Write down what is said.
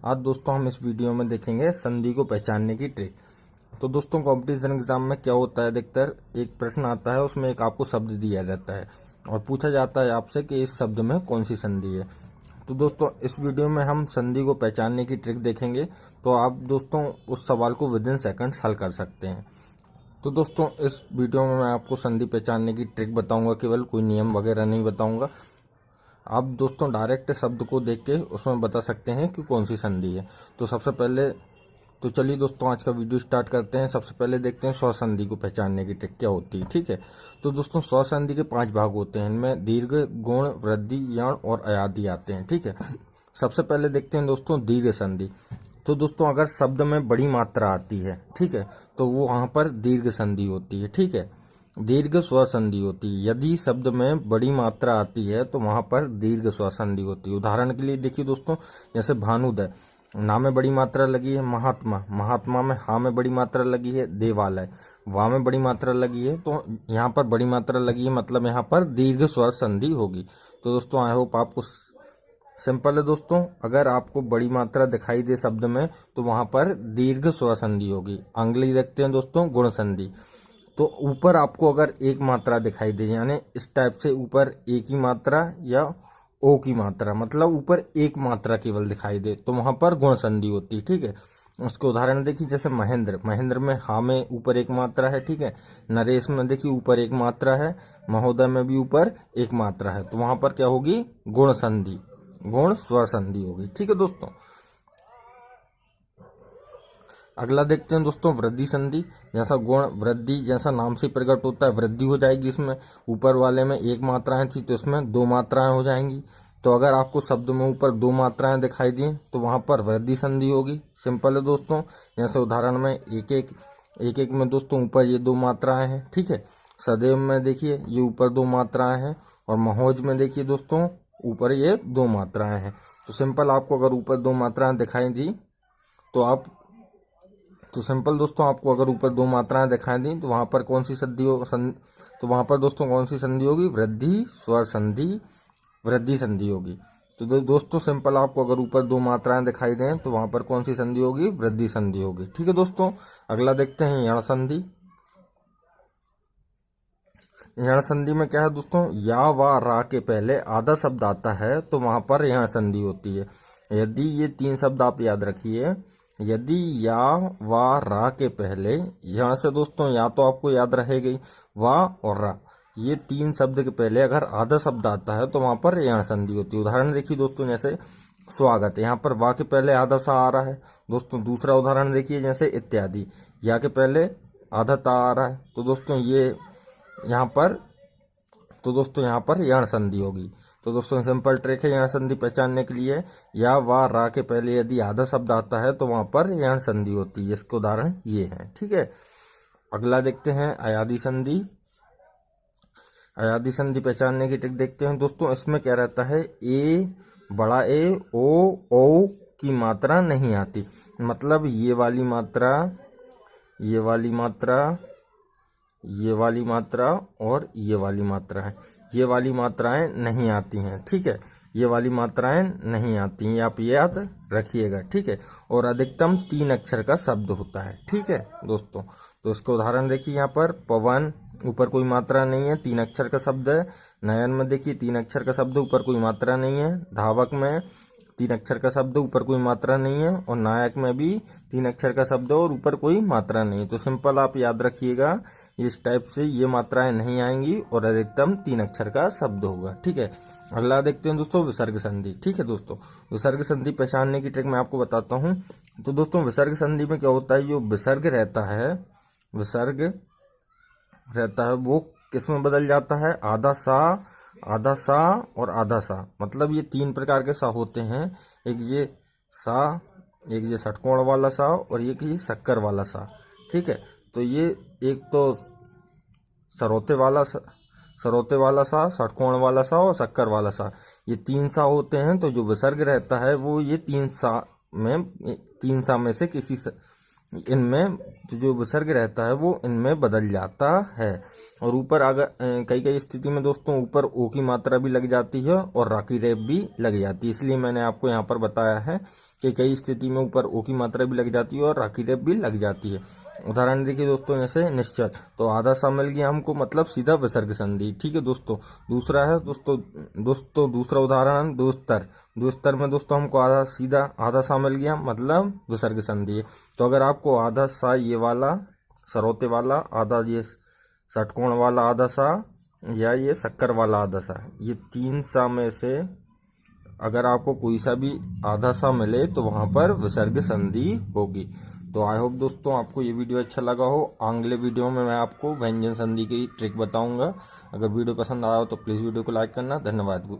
आज दोस्तों हम इस वीडियो में देखेंगे संधि को पहचानने की ट्रिक। तो दोस्तों कॉम्पिटिशन एग्जाम में क्या होता है, अधिकतर एक प्रश्न आता है, उसमें एक आपको शब्द दिया जाता है और पूछा जाता है आपसे कि इस शब्द में कौन सी संधि है। तो दोस्तों इस वीडियो में हम संधि को पहचानने की ट्रिक देखेंगे, तो आप दोस्तों उस सवाल को विद इन सेकंड्स हल कर सकते हैं। तो दोस्तों इस वीडियो में मैं आपको संधि पहचानने की ट्रिक बताऊंगा, केवल कोई नियम वगैरह नहीं बताऊंगा। आप दोस्तों डायरेक्ट शब्द को देख के उसमें बता सकते हैं कि कौन सी संधि है। तो सबसे पहले तो चलिए दोस्तों आज का वीडियो स्टार्ट करते हैं। सबसे पहले देखते हैं स्वसंधि को पहचानने की ट्रिक क्या होती है। ठीक है, तो दोस्तों स्वसंधि के 5 भाग होते हैं, इनमें दीर्घ, गुण, वृद्धि, यण और अयादि आते हैं। ठीक है, सबसे पहले देखते हैं दोस्तों दीर्घ संधि। तो दोस्तों अगर शब्द में बड़ी मात्रा आती है, ठीक है, तो वो वहां पर दीर्घ संधि होती है। ठीक है, दीर्घ स्वसंधि होती है। यदि शब्द में बड़ी मात्रा आती है तो वहां पर दीर्घ स्वसंधि होती है। उदाहरण के लिए देखिए दोस्तों, जैसे भानुदय, ना में बड़ी मात्रा लगी है, महात्मा, महात्मा में हा में बड़ी मात्रा लगी है, देवालय, वा में बड़ी मात्रा लगी है, तो यहाँ पर बड़ी मात्रा लगी है, मतलब यहाँ पर दीर्घ स्वर संधि होगी। तो दोस्तों आई होप आपको सिंपल है। दोस्तों अगर आपको बड़ी मात्रा दिखाई दे शब्द में तो वहां पर दीर्घ स्वर संधि होगी। अगली देखते हैं दोस्तों गुण संधि। तो ऊपर आपको अगर एक मात्रा दिखाई दे, यानी इस टाइप से ऊपर एक ही मात्रा या ओ की मात्रा, मतलब ऊपर एक मात्रा केवल दिखाई दे, तो वहां पर गुण संधि होती है। ठीक है, उसके उदाहरण देखिए, जैसे महेंद्र, महेंद्र में हा में ऊपर एक मात्रा है। ठीक है, नरेश में देखिए ऊपर एक मात्रा है, महोदय में भी ऊपर एक मात्रा है, तो वहां पर क्या होगी, गुण संधि, गुण स्वर संधि होगी। ठीक है दोस्तों, अगला देखते हैं दोस्तों वृद्धि संधि। जैसा गुण वृद्धि जैसा नाम से प्रकट होता है, वृद्धि हो जाएगी। इसमें ऊपर वाले में एक मात्राएं थी तो इसमें 2 मात्राएं हो जाएंगी। तो अगर आपको शब्द में ऊपर 2 मात्राएं दिखाई दी तो वहां पर वृद्धि संधि होगी। सिंपल है दोस्तों, जैसे उदाहरण में एक एक में दोस्तों ऊपर ये 2 मात्राएं हैं। ठीक है, सदैव में देखिए ये ऊपर 2 मात्राएं हैं, और महोज में देखिए दोस्तों ऊपर ये 2 मात्राएं हैं। तो सिंपल आपको अगर ऊपर 2 मात्राएं दिखाई दी तो सिंपल दोस्तों आपको अगर ऊपर 2 मात्राएं दिखाई दी तो वहां पर कौन सी संधि हो, तो वहां पर दोस्तों कौन सी संधि होगी, वृद्धि स्वर संधि, वृद्धि संधि होगी। तो दोस्तों सिंपल आपको अगर ऊपर 2 मात्राएं दिखाई दें तो वहां पर कौन सी संधि होगी, वृद्धि संधि होगी। ठीक है दोस्तों, अगला देखते हैं यण संधि। यण संधि में क्या है दोस्तों, या व रा के पहले आधा शब्द आता है तो वहां पर यण संधि होती है। यदि ये 3 शब्द आप याद रखिए, यदि या व रा के पहले, यहाँ से दोस्तों या तो आपको याद रहेगी वा और रा, ये 3 शब्द के पहले अगर आधा शब्द आता है तो वहां पर यण संधि होती है। उदाहरण देखिए दोस्तों, जैसे स्वागत, यहाँ पर वा के पहले आधा सा आ रहा है। दोस्तों दूसरा उदाहरण देखिए, जैसे इत्यादि, या के पहले आधा ता आ रहा है, तो दोस्तों यहाँ पर यण संधि होगी। तो दोस्तों सिंपल ट्रिक है यण संधि पहचानने के लिए, या व रा के पहले यदि आधा शब्द आता है तो वहां पर यण संधि होती है। इसके उदाहरण ये हैं। ठीक है, अगला देखते हैं अयादि संधि। अयादि संधि पहचानने की ट्रिक देखते हैं दोस्तों। इसमें क्या रहता है, ए, बड़ा ए, ओ की मात्रा नहीं आती, मतलब ये वाली मात्रा, ये वाली मात्रा, ये वाली मात्रा और ये वाली मात्रा है, ये वाली मात्राएं नहीं आती हैं। ठीक है, ये वाली मात्राएं नहीं आती हैं, आप याद रखिएगा। ठीक है, और अधिकतम 3 अक्षर का शब्द होता है। ठीक है दोस्तों, तो इसका उदाहरण देखिए, यहाँ पर पवन, ऊपर कोई मात्रा नहीं है, 3 अक्षर का शब्द है। नयन में देखिए 3 अक्षर का शब्द, ऊपर कोई मात्रा नहीं है। धावक में 3 अक्षर का शब्द, ऊपर कोई मात्रा नहीं है। और नायक में भी 3 अक्षर का शब्द और ऊपर कोई मात्रा नहीं है। तो सिंपल आप याद रखिएगा, इस टाइप से ये मात्राएं नहीं आएंगी और अधिकतम 3 अक्षर का शब्द होगा। ठीक है, अगला देखते हैं दोस्तों विसर्ग संधि। ठीक है दोस्तों, विसर्ग संधि पहचानने की ट्रिक मैं आपको बताता हूँ। तो दोस्तों विसर्ग संधि में क्या होता है, जो विसर्ग रहता है, विसर्ग रहता है वो किस में बदल जाता है, आधा सा, आधा सा और आधा सा, मतलब ये 3 प्रकार के सा होते हैं। एक ये सा, एक ये षटकोण वाला सा और एक ये शक्कर वाला सा। ठीक है, तो ये एक तो सरोते वाला सा, षटकोण वाला सा और शक्कर वाला सा, ये 3 सा होते हैं। तो जो विसर्ग रहता है वो ये 3 सा में से किसी से, इनमें जो विसर्ग रहता है वो इनमें बदल जाता है। और ऊपर अगर कई कई स्थिति में दोस्तों ऊपर ओ की मात्रा भी लग जाती है और रा की रेफ भी लग जाती है, इसलिए मैंने आपको यहाँ पर बताया है कि कई स्थिति में ऊपर ओ की मात्रा भी लग जाती है और रा की रेफ भी लग जाती है। उदाहरण देखिए दोस्तों, जैसे निश्चल, तो आधा सा मिल गया हमको, मतलब सीधा विसर्ग संधि। ठीक है दोस्तों। दूसरा है दोस्तों दूसरा उदाहरण दोस्तर। दोस्तर में दोस्तों हमको आधा सा मिल गया, मतलब विसर्ग संधि है। तो अगर आपको आधा सा ये वाला सरौते वाला, आधा ये षटकोण वाला आधा सा, या ये शक्कर वाला आधा सा, ये 3 सा में से अगर आपको कोई सा भी आधा सा मिले तो वहां पर विसर्ग संधि होगी। तो आई होप दोस्तों आपको ये वीडियो अच्छा लगा हो। अगले वीडियो में मैं आपको व्यंजन संधि की ट्रिक बताऊंगा। अगर वीडियो पसंद आया हो तो प्लीज़ वीडियो को लाइक करना। धन्यवाद।